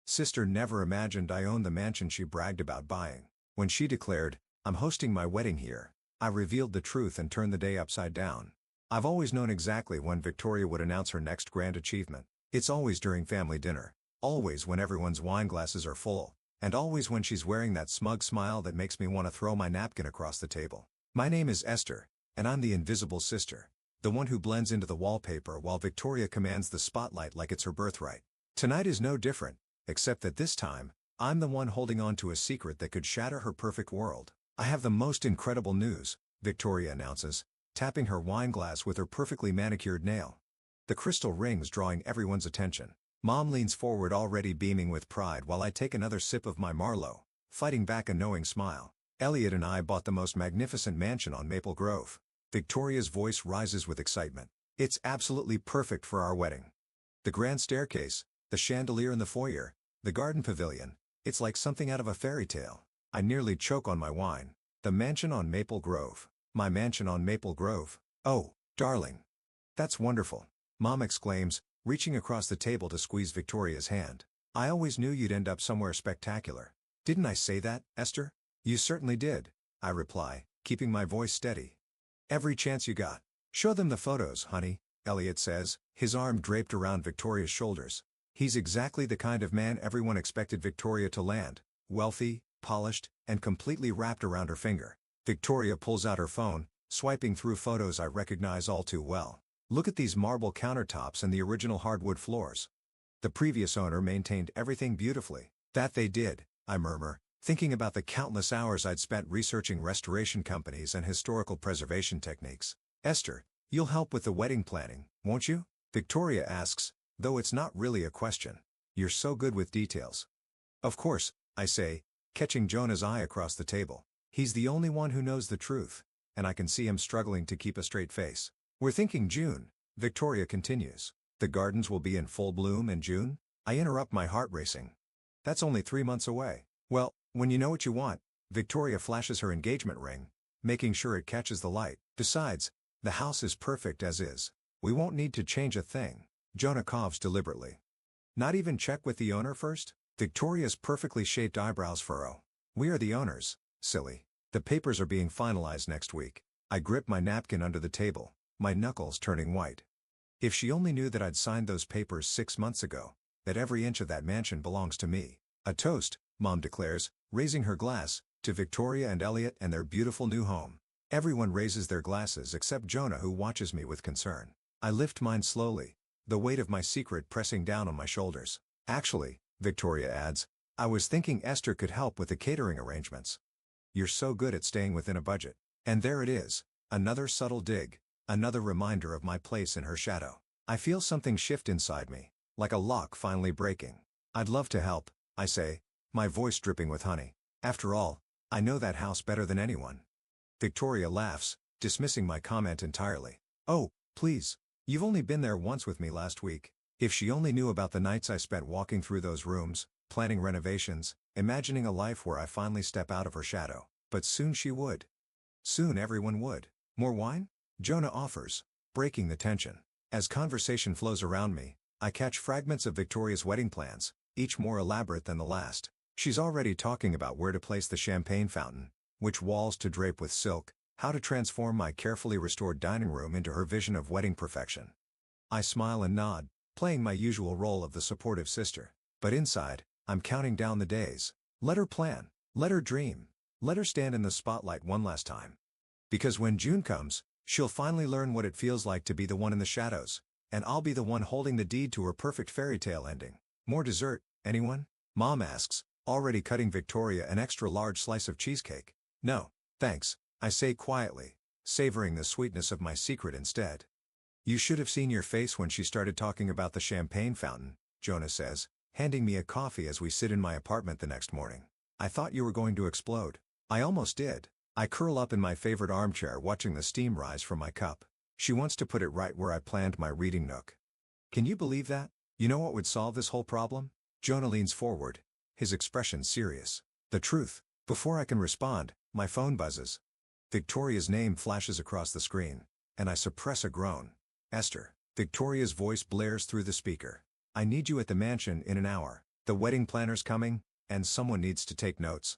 Sister never imagined I owned the mansion she bragged about buying. When she declared, "I'm hosting my wedding here," I revealed the truth and turned the day upside down. I've always known exactly when Victoria would announce her next grand achievement. It's always during family dinner, always when everyone's wine glasses are full, and always when she's wearing that smug smile that makes me want to throw my napkin across the table. My name is Esther, and I'm the invisible sister, the one who blends into the wallpaper while Victoria commands the spotlight like it's her birthright. Tonight is no different, except that this time, I'm the one holding on to a secret that could shatter her perfect world. "I have the most incredible news," Victoria announces, tapping her wine glass with her perfectly manicured nail. The crystal rings drawing everyone's attention. Mom leans forward already beaming with pride while I take another sip of my Marlowe, fighting back a knowing smile. "Elliot and I bought the most magnificent mansion on Maple Grove." Victoria's voice rises with excitement. "It's absolutely perfect for our wedding. The grand staircase, the chandelier in the foyer, the garden pavilion, it's like something out of a fairy tale." I nearly choke on my wine. The mansion on Maple Grove. My mansion on Maple Grove. "Oh, darling. That's wonderful," Mom exclaims, reaching across the table to squeeze Victoria's hand. "I always knew you'd end up somewhere spectacular." "Didn't I say that, Esther?" "You certainly did," I reply, keeping my voice steady. "Every chance you got." "Show them the photos, honey," Elliot says, his arm draped around Victoria's shoulders. He's exactly the kind of man everyone expected Victoria to land: wealthy, polished, and completely wrapped around her finger. Victoria pulls out her phone, swiping through photos I recognize all too well. "Look at these marble countertops and the original hardwood floors. The previous owner maintained everything beautifully." "That they did," I murmur, thinking about the countless hours I'd spent researching restoration companies and historical preservation techniques. "Esther, you'll help with the wedding planning, won't you?" Victoria asks, though it's not really a question. "You're so good with details." "Of course," I say, catching Jonah's eye across the table. He's the only one who knows the truth, and I can see him struggling to keep a straight face. "We're thinking June," Victoria continues. "The gardens will be in full bloom in June?" I interrupt, my heart racing. "That's only 3 months away." "Well, when you know what you want," Victoria flashes her engagement ring, making sure it catches the light. "Besides, the house is perfect as is. We won't need to change a thing." Jonah coughs deliberately. "Not even check with the owner first?" Victoria's perfectly shaped eyebrows furrow. "We are the owners, silly. The papers are being finalized next week." I grip my napkin under the table, my knuckles turning white. If she only knew that I'd signed those papers 6 months ago, that every inch of that mansion belongs to me. "A toast," Mom declares, raising her glass, "to Victoria and Elliot and their beautiful new home." Everyone raises their glasses except Jonah, who watches me with concern. I lift mine slowly, the weight of my secret pressing down on my shoulders. "Actually," Victoria adds, "I was thinking Esther could help with the catering arrangements. You're so good at staying within a budget." And there it is, another subtle dig, another reminder of my place in her shadow. I feel something shift inside me, like a lock finally breaking. "I'd love to help," I say, my voice dripping with honey. "After all, I know that house better than anyone." Victoria laughs, dismissing my comment entirely. "Oh, please, you've only been there once with me last week." If she only knew about the nights I spent walking through those rooms, planning renovations, imagining a life where I finally step out of her shadow. But soon she would. Soon everyone would. "More wine?" Jonah offers, breaking the tension. As conversation flows around me, I catch fragments of Victoria's wedding plans, each more elaborate than the last. She's already talking about where to place the champagne fountain, which walls to drape with silk, how to transform my carefully restored dining room into her vision of wedding perfection. I smile and nod, playing my usual role of the supportive sister. But inside, I'm counting down the days. Let her plan. Let her dream. Let her stand in the spotlight one last time. Because when June comes, she'll finally learn what it feels like to be the one in the shadows, and I'll be the one holding the deed to her perfect fairy tale ending. "More dessert, anyone?" Mom asks, already cutting Victoria an extra large slice of cheesecake. "No, thanks," I say quietly, savoring the sweetness of my secret instead. "You should have seen your face when she started talking about the champagne fountain," Jonah says, handing me a coffee as we sit in my apartment the next morning. "I thought you were going to explode." I almost did. I curl up in my favorite armchair watching the steam rise from my cup. She wants to put it right where I planned my reading nook. "Can you believe that? You know what would solve this whole problem?" Jonah leans forward, his expression serious. "The truth." Before I can respond, my phone buzzes. Victoria's name flashes across the screen, and I suppress a groan. "Esther." Victoria's voice blares through the speaker. "I need you at the mansion in an hour." The wedding planner's coming, and someone needs to take notes.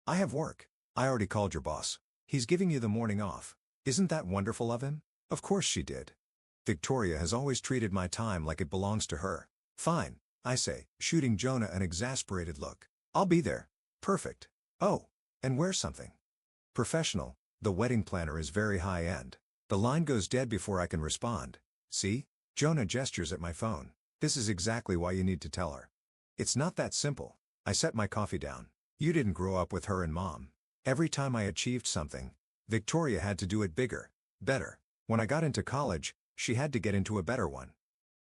I have work. I already called your boss. He's giving you the morning off. Isn't that wonderful of him? Of course she did. Victoria has always treated my time like it belongs to her. Fine, I say, shooting Jonah an exasperated look. I'll be there. Perfect. Oh, and wear something professional. The wedding planner is very high-end. The line goes dead before I can respond. See? Jonah gestures at my phone. This is exactly why you need to tell her. It's not that simple. I set my coffee down. You didn't grow up with her and Mom. Every time I achieved something, Victoria had to do it bigger, better. When I got into college, she had to get into a better one.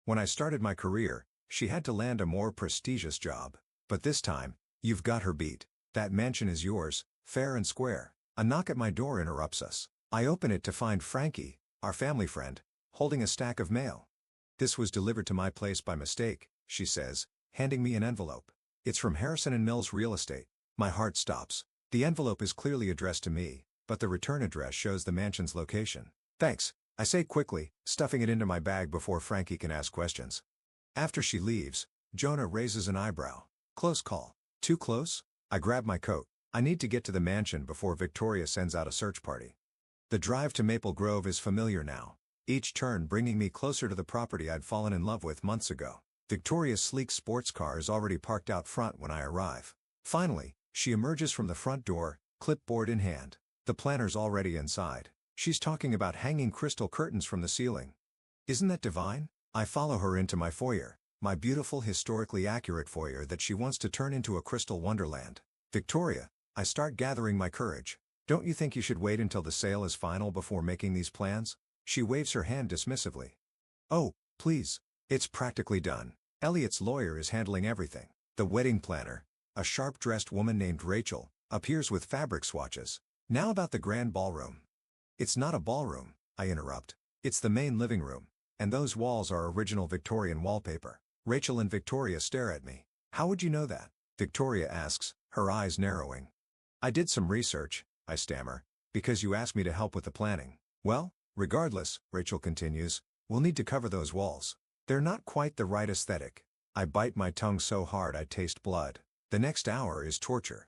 When I started my career, she had to land a more prestigious job. But this time, you've got her beat. That mansion is yours, fair and square. A knock at my door interrupts us. I open it to find Frankie, our family friend, holding a stack of mail. This was delivered to my place by mistake, she says, handing me an envelope. It's from Harrison & Mills Real Estate. My heart stops. The envelope is clearly addressed to me, but the return address shows the mansion's location. Thanks, I say quickly, stuffing it into my bag before Frankie can ask questions. After she leaves, Jonah raises an eyebrow. Close call. Too close? I grab my coat. I need to get to the mansion before Victoria sends out a search party. The drive to Maple Grove is familiar now, each turn bringing me closer to the property I'd fallen in love with months ago. Victoria's sleek sports car is already parked out front when I arrive. Finally, she emerges from the front door, clipboard in hand. The planner's already inside. She's talking about hanging crystal curtains from the ceiling. Isn't that divine? I follow her into my foyer, my beautiful historically accurate foyer that she wants to turn into a crystal wonderland. Victoria, I start gathering my courage. Don't you think you should wait until the sale is final before making these plans? She waves her hand dismissively. Oh, please. It's practically done. Elliot's lawyer is handling everything. The wedding planner, a sharp-dressed woman named Rachel, appears with fabric swatches. Now about the grand ballroom. It's not a ballroom, I interrupt. It's the main living room, and those walls are original Victorian wallpaper. Rachel and Victoria stare at me. How would you know that? Victoria asks, her eyes narrowing. I did some research, I stammer, because you asked me to help with the planning. Well, regardless, Rachel continues, we'll need to cover those walls. They're not quite the right aesthetic. I bite my tongue so hard I taste blood. The next hour is torture.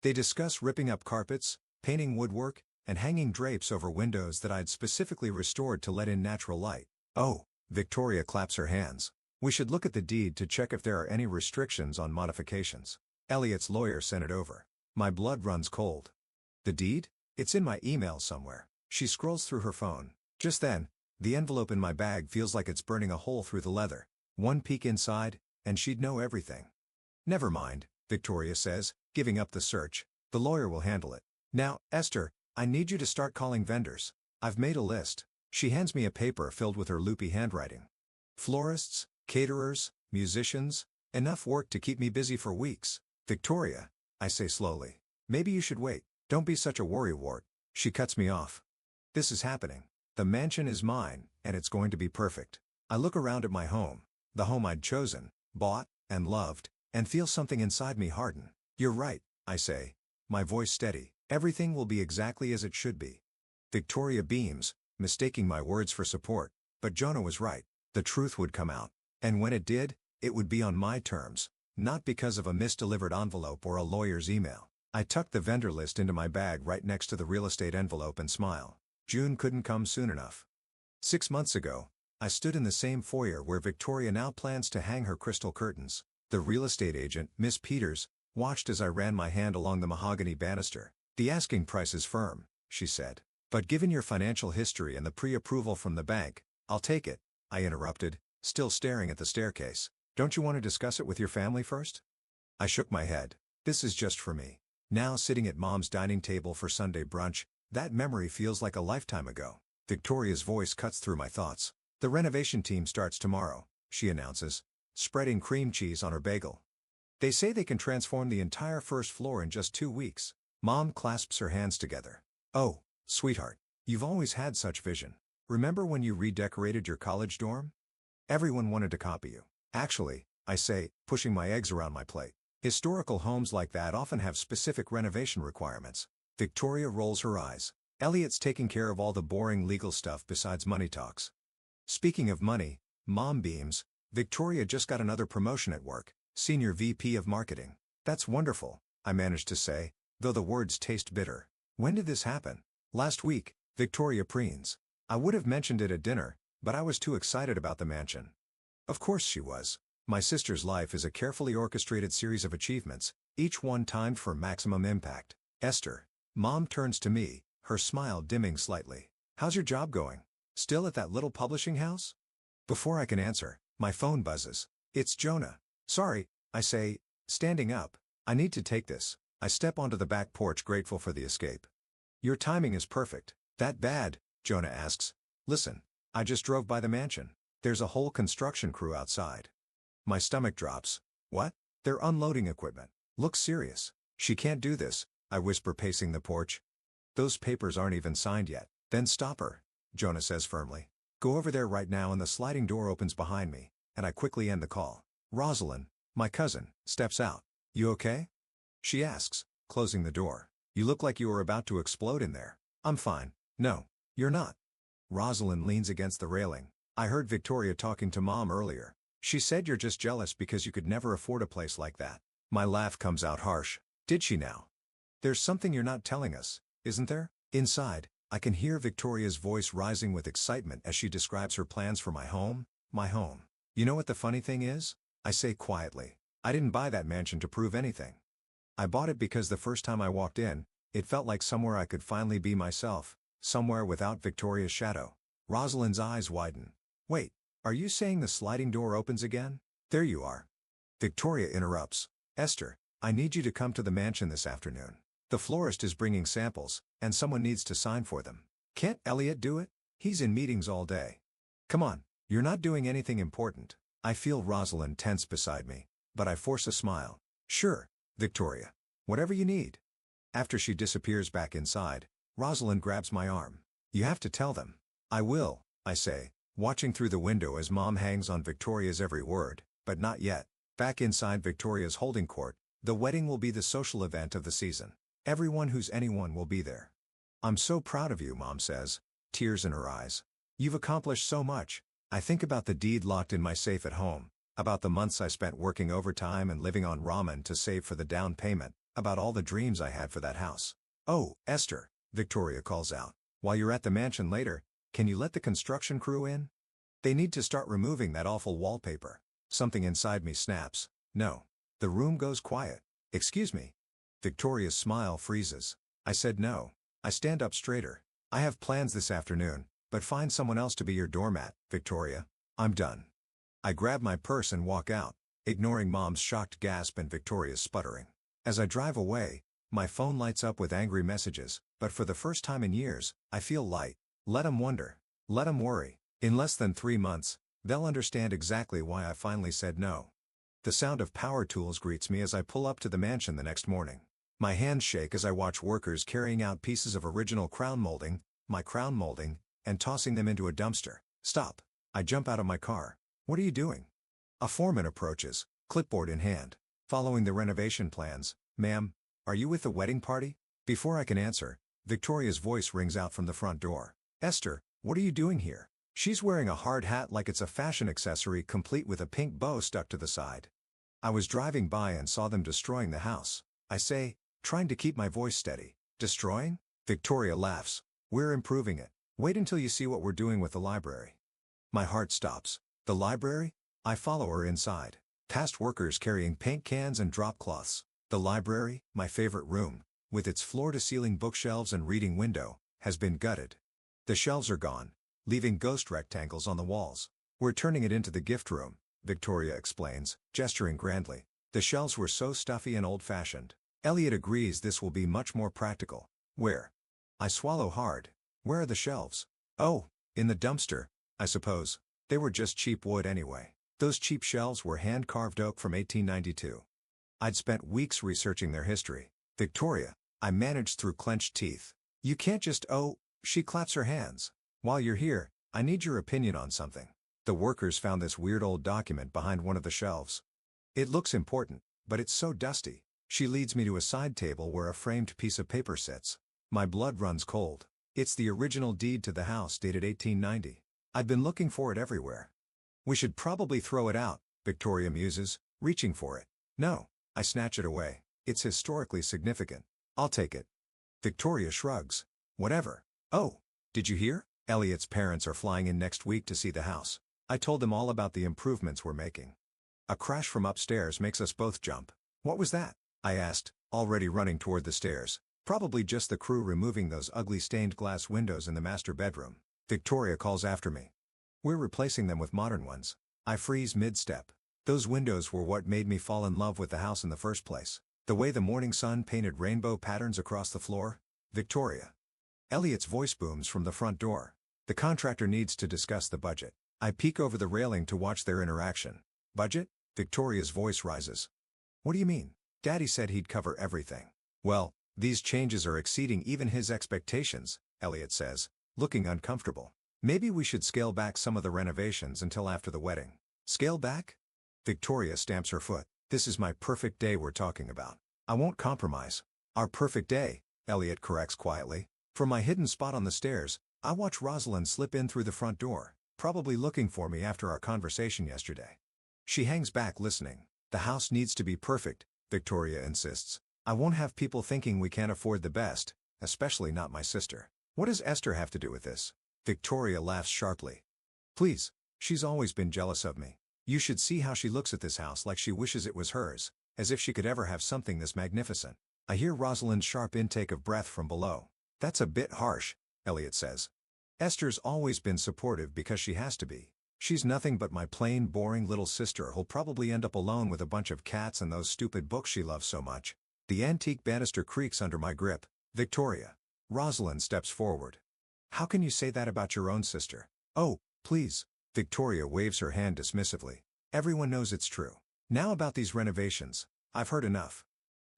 They discuss ripping up carpets, painting woodwork, and hanging drapes over windows that I'd specifically restored to let in natural light. Oh, Victoria claps her hands. We should look at the deed to check if there are any restrictions on modifications. Elliot's lawyer sent it over. My blood runs cold. The deed? It's in my email somewhere. She scrolls through her phone. Just then, the envelope in my bag feels like it's burning a hole through the leather. One peek inside, and she'd know everything. Never mind, Victoria says, giving up the search. The lawyer will handle it. Now, Esther, I need you to start calling vendors. I've made a list. She hands me a paper filled with her loopy handwriting. Florists, caterers, musicians, enough work to keep me busy for weeks. Victoria, I say slowly. Maybe you should wait. Don't be such a worrywart. She cuts me off. This is happening. The mansion is mine, and it's going to be perfect. I look around at my home, the home I'd chosen, bought, and loved, and feel something inside me harden. You're right, I say, my voice steady. Everything will be exactly as it should be. Victoria beams, mistaking my words for support, but Jonah was right. The truth would come out. And when it did, it would be on my terms, not because of a misdelivered envelope or a lawyer's email. I tuck the vendor list into my bag right next to the real estate envelope and smile. June couldn't come soon enough. 6 months ago, I stood in the same foyer where Victoria now plans to hang her crystal curtains. The real estate agent, Miss Peters, watched as I ran my hand along the mahogany banister. The asking price is firm, she said. But given your financial history and the pre-approval from the bank, I'll take it, I interrupted, still staring at the staircase. Don't you want to discuss it with your family first? I shook my head. This is just for me. Now sitting at Mom's dining table for Sunday brunch, that memory feels like a lifetime ago. Victoria's voice cuts through my thoughts. The renovation team starts tomorrow, she announces, spreading cream cheese on her bagel. They say they can transform the entire first floor in just 2 weeks. Mom clasps her hands together. Oh, sweetheart, you've always had such vision. Remember when you redecorated your college dorm? Everyone wanted to copy you. Actually, I say, pushing my eggs around my plate. Historical homes like that often have specific renovation requirements. Victoria rolls her eyes. Elliot's taking care of all the boring legal stuff besides money talks. Speaking of money, Mom beams. Victoria just got another promotion at work, Senior VP of Marketing. That's wonderful, I managed to say, though the words taste bitter. When did this happen? Last week, Victoria preens. I would have mentioned it at dinner, but I was too excited about the mansion. Of course she was. My sister's life is a carefully orchestrated series of achievements, each one timed for maximum impact. Esther. Mom turns to me, her smile dimming slightly. How's your job going? Still at that little publishing house? Before I can answer, my phone buzzes. It's Jonah. Sorry, I say, standing up. I need to take this. I step onto the back porch, grateful for the escape. Your timing is perfect. That bad? Jonah asks. Listen, I just drove by the mansion. There's a whole construction crew outside. My stomach drops. What? They're unloading equipment. Look serious. She can't do this, I whisper, pacing the porch. Those papers aren't even signed yet. Then stop her, Jonah says firmly. Go over there right now, and the sliding door opens behind me, and I quickly end the call. Rosalind, my cousin, steps out. You okay? She asks, closing the door. You look like you were about to explode in there. I'm fine. No, you're not. Rosalind leans against the railing. I heard Victoria talking to Mom earlier. She said you're just jealous because you could never afford a place like that. My laugh comes out harsh. Did she now? There's something you're not telling us, isn't there? Inside, I can hear Victoria's voice rising with excitement as she describes her plans for my home. My home. You know what the funny thing is? I say quietly. I didn't buy that mansion to prove anything. I bought it because the first time I walked in, it felt like somewhere I could finally be myself, somewhere without Victoria's shadow. Rosalind's eyes widen. Wait, are you saying the sliding door opens again? There you are. Victoria interrupts. Esther, I need you to come to the mansion this afternoon. The florist is bringing samples, and someone needs to sign for them. Can't Elliot do it? He's in meetings all day. Come on, you're not doing anything important. I feel Rosalind tense beside me, but I force a smile. Sure, Victoria. Whatever you need. After she disappears back inside, Rosalind grabs my arm. You have to tell them. I will, I say, watching through the window as Mom hangs on Victoria's every word, but not yet. Back inside Victoria's holding court, the wedding will be the social event of the season. Everyone who's anyone will be there. I'm so proud of you, Mom says, tears in her eyes. You've accomplished so much. I think about the deed locked in my safe at home, about the months I spent working overtime and living on ramen to save for the down payment, about all the dreams I had for that house. Oh, Esther, Victoria calls out. While you're at the mansion later, can you let the construction crew in? They need to start removing that awful wallpaper. Something inside me snaps. No. The room goes quiet. Excuse me. Victoria's smile freezes. I said no. I stand up straighter. I have plans this afternoon, but find someone else to be your doormat, Victoria. I'm done. I grab my purse and walk out, ignoring Mom's shocked gasp and Victoria's sputtering. As I drive away, my phone lights up with angry messages, but for the first time in years, I feel light. Let 'em wonder. Let 'em worry. In less than 3 months, they'll understand exactly why I finally said no. The sound of power tools greets me as I pull up to the mansion the next morning. My hands shake as I watch workers carrying out pieces of original crown molding, my crown molding, and tossing them into a dumpster. Stop. I jump out of my car. What are you doing? A foreman approaches, clipboard in hand. Following the renovation plans. Ma'am, are you with the wedding party? Before I can answer, Victoria's voice rings out from the front door. Esther, what are you doing here? She's wearing a hard hat like it's a fashion accessory, complete with a pink bow stuck to the side. I was driving by and saw them destroying the house. I say, trying to keep my voice steady. Destroying? Victoria laughs. We're improving it. Wait until you see what we're doing with the library. My heart stops. The library? I follow her inside. Past workers carrying paint cans and drop cloths. The library, my favorite room, with its floor-to-ceiling bookshelves and reading window, has been gutted. The shelves are gone, leaving ghost rectangles on the walls. We're turning it into the gift room, Victoria explains, gesturing grandly. The shelves were so stuffy and old-fashioned. Elliot agrees this will be much more practical. Where? I swallow hard. Where are the shelves? Oh, in the dumpster, I suppose. They were just cheap wood anyway. Those cheap shelves were hand-carved oak from 1892. I'd spent weeks researching their history. Victoria, I managed through clenched teeth. You can't just, oh, she claps her hands. While you're here, I need your opinion on something. The workers found this weird old document behind one of the shelves. It looks important, but it's so dusty. She leads me to a side table where a framed piece of paper sits. My blood runs cold. It's the original deed to the house dated 1890. I'd been looking for it everywhere. We should probably throw it out, Victoria muses. reaching for it. No. I snatch it away. It's historically significant. I'll take it. Victoria shrugs. Whatever. Oh, did you hear? Elliot's parents are flying in next week to see the house. I told them all about the improvements we're making. A crash from upstairs makes us both jump. What was that? I asked, already running toward the stairs. Probably just the crew removing those ugly stained glass windows in the master bedroom. Victoria calls after me. We're replacing them with modern ones. I freeze mid-step. Those windows were what made me fall in love with the house in the first place. The way the morning sun painted rainbow patterns across the floor. Victoria. Elliot's voice booms from the front door. The contractor needs to discuss the budget. I peek over the railing to watch their interaction. Budget? Victoria's voice rises. What do you mean? Daddy said he'd cover everything. Well, these changes are exceeding even his expectations, Elliot says, looking uncomfortable. Maybe we should scale back some of the renovations until after the wedding. Scale back? Victoria stamps her foot. This is my perfect day we're talking about. I won't compromise. Our perfect day, Elliot corrects quietly. From my hidden spot on the stairs, I watch Rosalind slip in through the front door, probably looking for me after our conversation yesterday. She hangs back listening. The house needs to be perfect, Victoria insists. I won't have people thinking we can't afford the best, especially not my sister. What does Esther have to do with this? Victoria laughs sharply. Please, she's always been jealous of me. You should see how she looks at this house like she wishes it was hers, as if she could ever have something this magnificent. I hear Rosalind's sharp intake of breath from below. That's a bit harsh, Elliot says. Esther's always been supportive because she has to be. She's nothing but my plain boring little sister who'll probably end up alone with a bunch of cats and those stupid books she loves so much. The antique banister creaks under my grip. Victoria. Rosalind steps forward. How can you say that about your own sister? Oh, please. Victoria waves her hand dismissively. Everyone knows it's true. Now about these renovations. I've heard enough.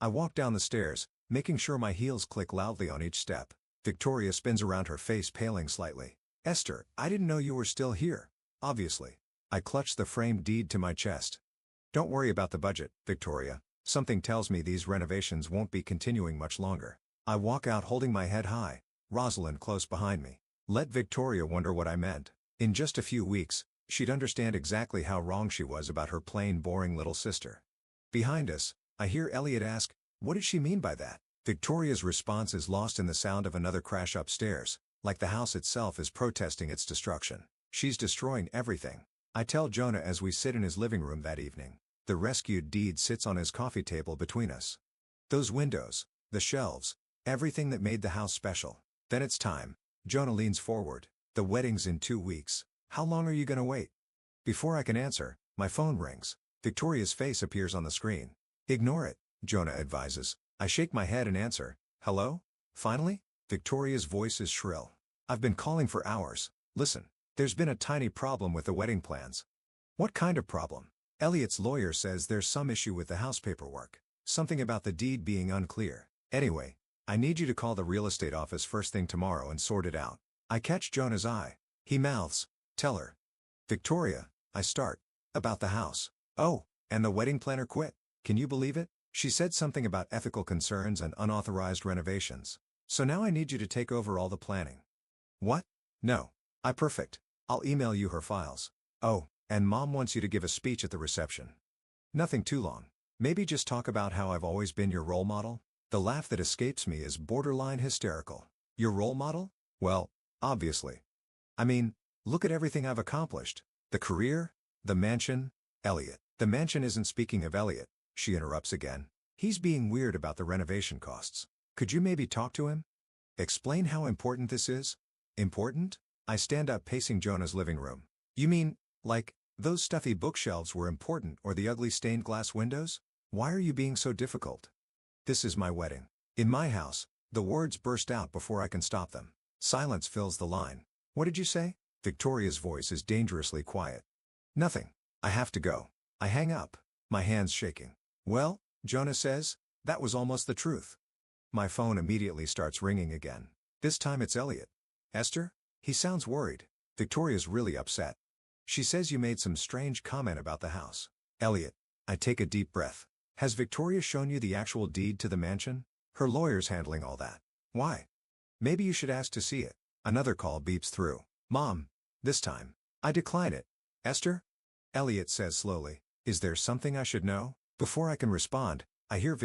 I walk down the stairs, making sure my heels click loudly on each step. Victoria spins around, her face paling slightly. Esther, I didn't know you were still here. Obviously. I clutch the framed deed to my chest. Don't worry about the budget, Victoria. Something tells me these renovations won't be continuing much longer. I walk out holding my head high, Rosalind close behind me. Let Victoria wonder what I meant. In just a few weeks, she'd understand exactly how wrong she was about her plain boring little sister. Behind us, I hear Elliot ask, what did she mean by that? Victoria's response is lost in the sound of another crash upstairs, like the house itself is protesting its destruction. She's destroying everything. I tell Jonah as we sit in his living room that evening. The rescued deed sits on his coffee table between us. Those windows, the shelves, everything that made the house special. Then it's time. Jonah leans forward. The wedding's in 2 weeks. How long are you gonna wait? Before I can answer, my phone rings. Victoria's face appears on the screen. Ignore it, Jonah advises. I shake my head and answer. Hello? Finally? Victoria's voice is shrill. I've been calling for hours. Listen, there's been a tiny problem with the wedding plans. What kind of problem? Elliot's lawyer says there's some issue with the house paperwork. Something about the deed being unclear. Anyway, I need you to call the real estate office first thing tomorrow and sort it out. I catch Jonah's eye. He mouths, tell her. Victoria, I start. About the house. Oh, and the wedding planner quit. Can you believe it? She said something about ethical concerns and unauthorized renovations. So now I need you to take over all the planning. What? No. Perfect. I'll email you her files. Oh, and Mom wants you to give a speech at the reception. Nothing too long. Maybe just talk about how I've always been your role model? The laugh that escapes me is borderline hysterical. Your role model? Well, obviously. I mean, look at everything I've accomplished. The career, the mansion, Elliot. The mansion isn't speaking of Elliot, she interrupts again. He's being weird about the renovation costs. Could you maybe talk to him? Explain how important this is? Important? I stand up pacing Jonah's living room. You mean, like, those stuffy bookshelves were important or the ugly stained glass windows? Why are you being so difficult? This is my wedding. In my house. The words burst out before I can stop them. Silence fills the line. What did you say? Victoria's voice is dangerously quiet. Nothing. I have to go. I hang up, my hands shaking. Well, Jonah says, that was almost the truth. My phone immediately starts ringing again. This time it's Elliot. Esther? He sounds worried. Victoria's really upset. She says you made some strange comment about the house. Elliot. I take a deep breath. Has Victoria shown you the actual deed to the mansion? Her lawyer's handling all that. Why? Maybe you should ask to see it. Another call beeps through. Mom. This time. I decline it. Esther? Elliot says slowly. Is there something I should know? Before I can respond, I hear